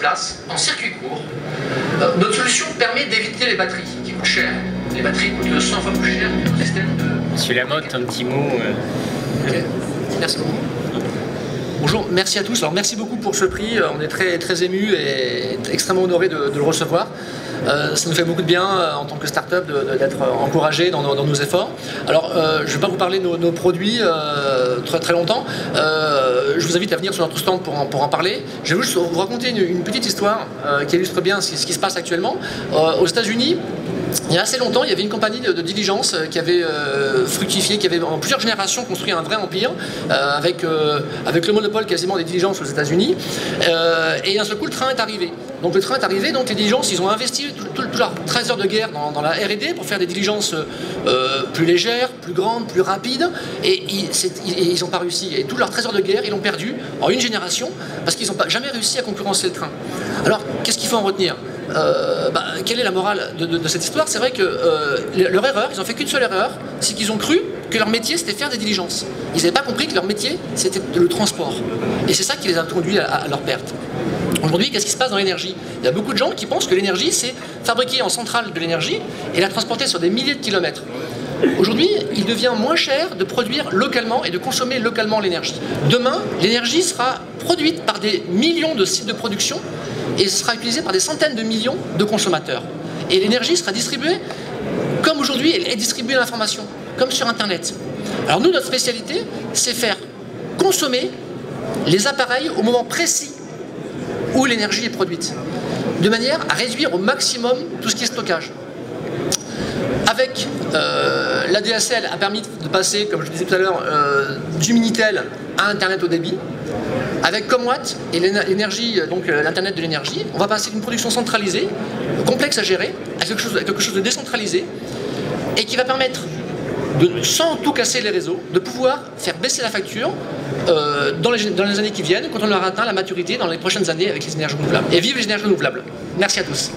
place en circuit court. Notre solution permet d'éviter les batteries qui coûtent cher. Les batteries coûtent 100 fois plus cher que nos systèmes de... Monsieur Lamotte, un petit mot. Ok, merci beaucoup. Bonjour, merci à tous. Alors merci beaucoup pour ce prix. On est très émus et extrêmement honorés de le recevoir. Ça nous fait beaucoup de bien en tant que start-up d'être encouragés dans nos efforts. Alors je ne vais pas vous parler de nos produits très longtemps. Je vous invite à venir sur notre stand pour en parler. Je vais juste vous raconter une petite histoire qui illustre bien ce qui se passe actuellement. Aux États-Unis, il y a assez longtemps, il y avait une compagnie de diligence qui avait fructifié, qui avait en plusieurs générations construit un vrai empire avec le monopole quasiment des diligences aux États-Unis. Et d'un seul coup, le train est arrivé. Donc le train est arrivé, donc les diligences, ils ont investi tout leur 13 heures de guerre dans la R&D pour faire des diligences plus légères, plus grandes, plus rapides. Et ils n'ont pas réussi. Et tout leur 13 heures de guerre, ils l'ont perdu en une génération parce qu'ils n'ont jamais réussi à concurrencer le train. Alors, qu'est-ce qu'il faut en retenir ? Quelle est la morale de cette histoire? C'est vrai que leur erreur, ils n'ont fait qu'une seule erreur, c'est qu'ils ont cru que leur métier c'était faire des diligences. Ils n'avaient pas compris que leur métier c'était le transport. Et c'est ça qui les a conduits à leur perte. Aujourd'hui, qu'est-ce qui se passe dans l'énergie? Il y a beaucoup de gens qui pensent que l'énergie c'est fabriquer en centrale de l'énergie et la transporter sur des milliers de kilomètres. Aujourd'hui, il devient moins cher de produire localement et de consommer localement l'énergie. Demain, l'énergie sera produite par des millions de sites de production et sera utilisée par des centaines de millions de consommateurs. Et l'énergie sera distribuée comme aujourd'hui elle est distribuée l'information, comme sur Internet. Alors nous, notre spécialité, c'est faire consommer les appareils au moment précis où l'énergie est produite, de manière à réduire au maximum tout ce qui est stockage. Avec l'ADSL a permis de passer, comme je disais tout à l'heure, du Minitel à Internet haut débit. Avec Comwatt et l'énergie, donc l'Internet de l'énergie, on va passer d'une production centralisée, complexe à gérer, à quelque chose de décentralisé, et qui va permettre, sans tout casser les réseaux, de pouvoir faire baisser la facture dans les années qui viennent, quand on aura atteint la maturité dans les prochaines années avec les énergies renouvelables. Et vive les énergies renouvelables. Merci à tous.